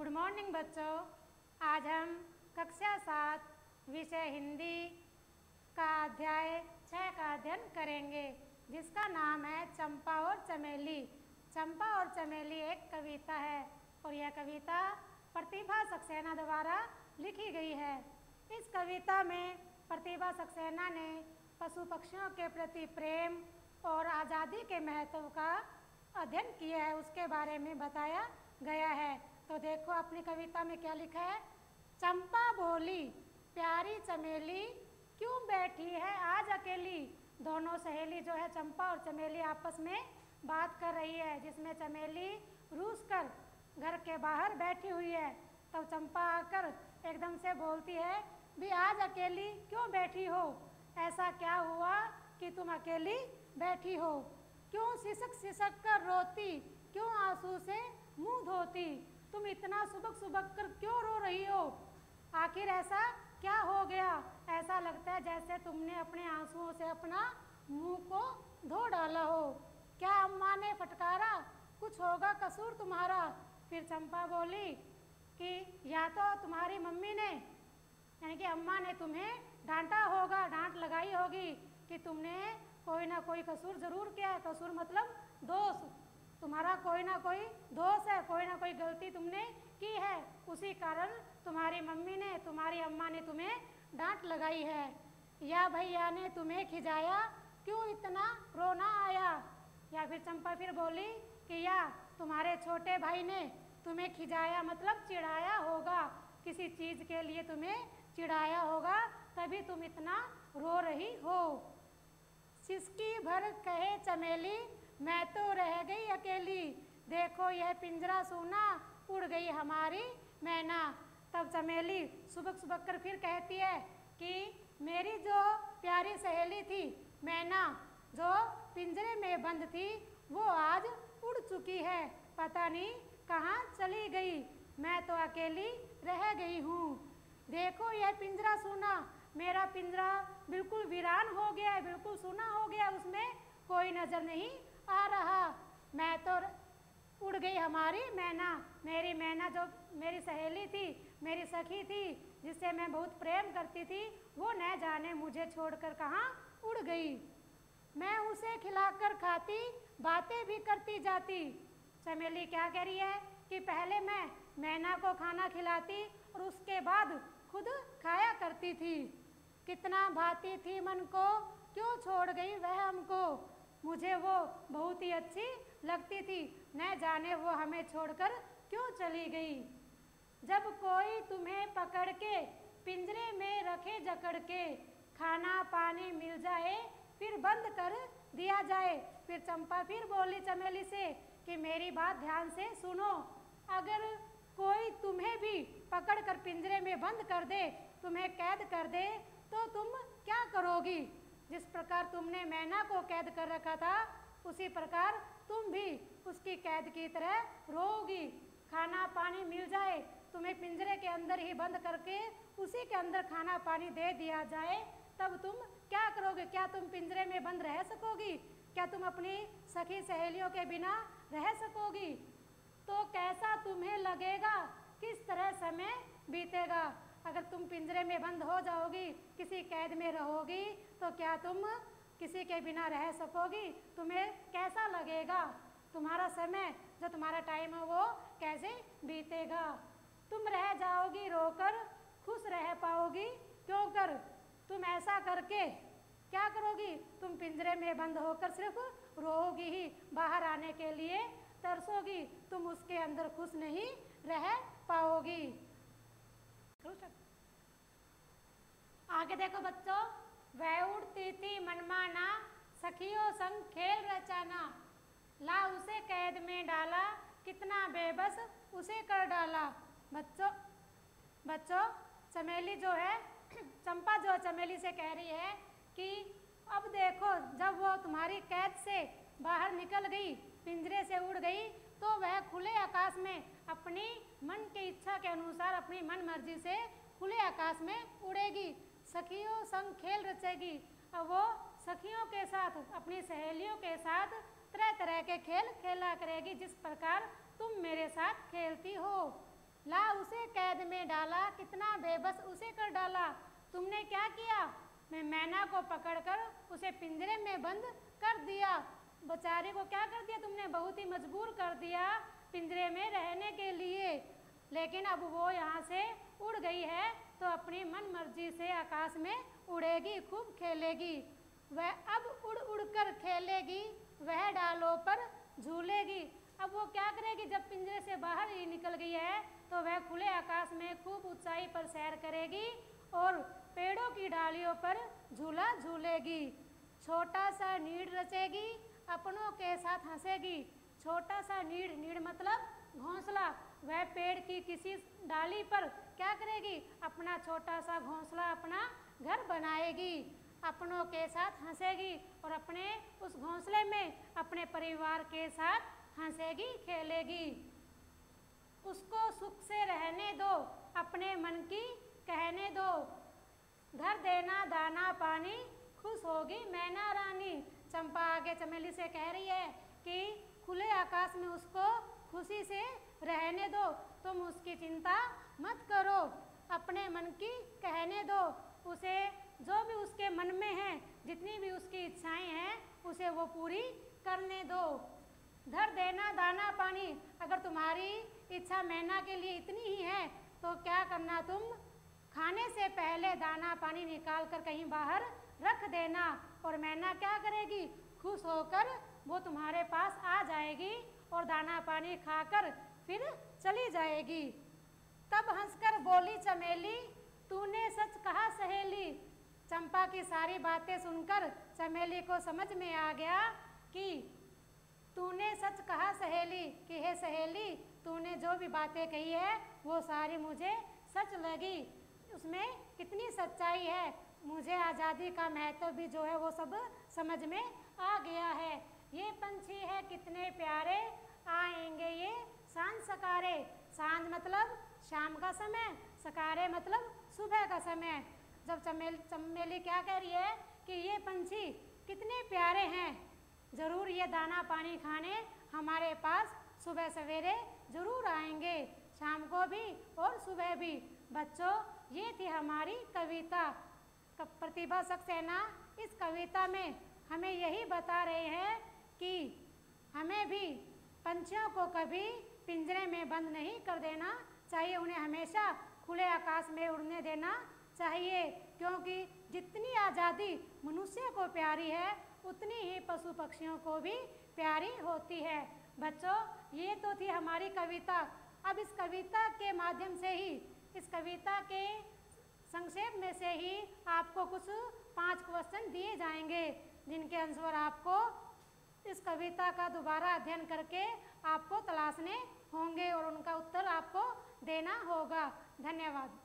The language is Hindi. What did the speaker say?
गुड मॉर्निंग बच्चों। आज हम कक्षा 7 विषय हिंदी का अध्याय 6 का अध्ययन करेंगे, जिसका नाम है चंपा और चमेली। चंपा और चमेली एक कविता है और यह कविता प्रतिभा सक्सेना द्वारा लिखी गई है। इस कविता में प्रतिभा सक्सेना ने पशु पक्षियों के प्रति प्रेम और आज़ादी के महत्व का अध्ययन किया है, उसके बारे में बताया गया है। तो देखो अपनी कविता में क्या लिखा है। चंपा बोली, प्यारी चमेली क्यों बैठी है आज अकेली। दोनों सहेली जो है चंपा और चमेली आपस में बात कर रही है, जिसमें चमेली रूस कर घर के बाहर बैठी हुई है। तब चंपा आकर एकदम से बोलती है, भी आज अकेली क्यों बैठी हो, ऐसा क्या हुआ कि तुम अकेली बैठी हो। क्यों सिसक सिसक कर रोती, क्यों आंसू से मुंह धोती। तुम इतना सुबक सुबक कर क्यों रो रही हो, आखिर ऐसा क्या हो गया। ऐसा लगता है जैसे तुमने अपने आंसुओं से अपना मुंह को धो डाला हो। क्या अम्मा ने फटकारा, कुछ होगा कसूर तुम्हारा। फिर चंपा बोली कि या तो तुम्हारी मम्मी ने, यानी कि अम्मा ने तुम्हें डांटा होगा, डांट लगाई होगी कि तुमने कोई ना कोई कसूर जरूर किया है। कसूर मतलब दोष, तुम्हारा कोई ना कोई दोष है, कोई ना कोई गलती तुमने की है, उसी कारण तुम्हारी मम्मी ने, तुम्हारी अम्मा ने तुम्हें डांट लगाई है। या भैया ने तुम्हें खिजाया, क्यों इतना रोना आया। या फिर चंपा फिर बोली कि या तुम्हारे छोटे भाई ने तुम्हें खिजाया, मतलब चिढ़ाया होगा, किसी चीज़ के लिए तुम्हें चिढ़ाया होगा, तभी तुम इतना रो रही हो। सिसकी भर कहे चमेली, मैं तो रह गई अकेली। देखो यह पिंजरा सूना, उड़ गई हमारी मैना। तब चमेली सुबक सुबक कर फिर कहती है कि मेरी जो प्यारी सहेली थी मैना, जो पिंजरे में बंद थी, वो आज उड़ चुकी है, पता नहीं कहाँ चली गई। मैं तो अकेली रह गई हूँ। देखो यह पिंजरा सूना, मेरा पिंजरा बिल्कुल वीरान हो गया है, बिल्कुल सूना हो गया, उसमें कोई नज़र नहीं आ रहा। मैं तो उड़ गई हमारी मैना, मेरी मैना जो मेरी सहेली थी, मेरी सखी थी, जिससे मैं बहुत प्रेम करती थी, वो न जाने मुझे छोड़कर कहाँ उड़ गई। मैं उसे खिलाकर खाती, बातें भी करती जाती। चमेली क्या कह रही है कि पहले मैं मैना को खाना खिलाती और उसके बाद खुद खाया करती थी। कितना भाती थी मन को, क्यों छोड़ गई वह हमको। मुझे वो बहुत ही अच्छी लगती थी, न जाने वो हमें छोड़कर क्यों चली गई। जब कोई तुम्हें पकड़ के पिंजरे में रखे जकड़ के, खाना पानी मिल जाए फिर बंद कर दिया जाए। फिर चंपा फिर बोली चमेली से कि मेरी बात ध्यान से सुनो, अगर कोई तुम्हें भी पकड़ कर पिंजरे में बंद कर दे, तुम्हें कैद कर दे, तो तुम क्या करोगी। जिस प्रकार तुमने मैना को कैद कर रखा था, उसी प्रकार तुम भी उसकी कैद की तरह रोओगी। खाना पानी मिल जाए, तुम्हें पिंजरे के अंदर ही बंद करके उसी के अंदर खाना पानी दे दिया जाए, तब तुम क्या करोगे। क्या तुम पिंजरे में बंद रह सकोगी, क्या तुम अपनी सखी सहेलियों के बिना रह सकोगी। तो कैसा तुम्हें लगेगा, किस तरह समय बीतेगा। अगर तुम पिंजरे में बंद हो जाओगी, किसी कैद में रहोगी, तो क्या तुम किसी के बिना रह सकोगी। तुम्हें कैसा लगेगा, तुम्हारा समय जो तुम्हारा टाइम है वो कैसे बीतेगा। तुम रह जाओगी रोकर, खुश रह पाओगी क्यों कर। तुम ऐसा करके क्या करोगी, तुम पिंजरे में बंद होकर सिर्फ रोओगी ही, बाहर आने के लिए तरसोगी, तुम उसके अंदर खुश नहीं रह पाओगी। आगे देखो बच्चों। वह उड़ती थी मनमाना, सखियों संग खेल रचाना। ला उसे कैद में डाला, कितना बेबस उसे कर डाला। बच्चों चमेली जो है, चंपा जो चमेली से कह रही है कि अब देखो, जब वो तुम्हारी कैद से बाहर निकल गई, पिंजरे से उड़ गई, तो वह खुले आकाश में अपनी मन की इच्छा के अनुसार, अपनी मन मर्जी से खुले आकाश में उड़ेगी, सखियों संग खेल रचेगी। अब वो सखियों के साथ, अपनी सहेलियों के साथ तरह तरह के खेल खेला करेगी, जिस प्रकार तुम मेरे साथ खेलती हो। ला उसे कैद में डाला, कितना बेबस उसे कर डाला। तुमने क्या किया? मैं मैना को पकड़कर उसे पिंजरे में बंद कर दिया। बेचारे को क्या कर दिया तुमने? बहुत ही मजबूर कर दिया पिंजरे में रहने के लिए। लेकिन अब वो यहाँ से उड़ गई है तो अपनी मन मर्जी से आकाश में उड़ेगी, खूब खेलेगी। वह अब उड़ उड़ कर खेलेगी, वह डालों पर झूलेगी। अब वो क्या करेगी? जब पिंजरे से बाहर ही निकल गई है तो वह खुले आकाश में खूब ऊंचाई पर सैर करेगी और पेड़ों की डालियों पर झूला झूलेगी। छोटा सा नीड़ रचेगी, अपनों के साथ हंसेगी। छोटा सा नीड़, नीड़ मतलब घोंसला। वह पेड़ की किसी डाली पर क्या करेगी? अपना छोटा सा घोंसला, अपना घर बनाएगी। अपनों के साथ हंसेगी और अपने उस घोंसले में अपने परिवार के साथ हंसेगी, खेलेगी। उसको सुख से रहने दो, अपने मन की कहने दो। घर देना दाना पानी, खुश होगी मैना रानी। चंपा आगे चमेली से कह रही है कि खुले आकाश में उसको खुशी से रहने दो, तुम उसकी चिंता मत करो, अपने मन की कहने दो। उसे जो भी उसके मन में है, जितनी भी उसकी इच्छाएं हैं, उसे वो पूरी करने दो। धर देना दाना पानी, अगर तुम्हारी इच्छा मैना के लिए इतनी ही है तो क्या करना, तुम खाने से पहले दाना पानी निकाल कर कहीं बाहर रख देना और मैना क्या करेगी? खुश होकर वो तुम्हारे पास आ जाएगी और दाना पानी खाकर फिर चली जाएगी। तब हंसकर बोली चमेली, तूने सच कहा सहेली। चंपा की सारी बातें सुनकर चमेली को समझ में आ गया कि तूने सच कहा सहेली, कि हे सहेली, तूने जो भी बातें कही है वो सारी मुझे सच लगी। उसमें कितनी सच्चाई है, मुझे आज़ादी का महत्व भी जो है वो सब समझ में आ गया है। ये पंछी है कितने प्यारे, आएंगे ये सांझ सकारे। सांझ मतलब शाम का समय, सकारे मतलब सुबह का समय। जब चमेली क्या कह रही है कि ये पंछी कितने प्यारे हैं, ज़रूर ये दाना पानी खाने हमारे पास सुबह सवेरे ज़रूर आएंगे, शाम को भी और सुबह भी। बच्चों, ये थी हमारी कविता। प्रतिभा सक्सेना इस कविता में हमें यही बता रहे हैं कि हमें भी पंछियों को कभी पिंजरे में बंद नहीं कर देना चाहिए, उन्हें हमेशा खुले आकाश में उड़ने देना चाहिए, क्योंकि जितनी आज़ादी मनुष्य को प्यारी है उतनी ही पशु पक्षियों को भी प्यारी होती है। बच्चों, ये तो थी हमारी कविता। अब इस कविता के माध्यम से ही, इस कविता के संक्षेप में से ही आपको कुछ 5 क्वेश्चन दिए जाएंगे, जिनके आंसर आपको इस कविता का दोबारा अध्ययन करके आपको तलाशने होंगे और उनका उत्तर आपको देना होगा। धन्यवाद।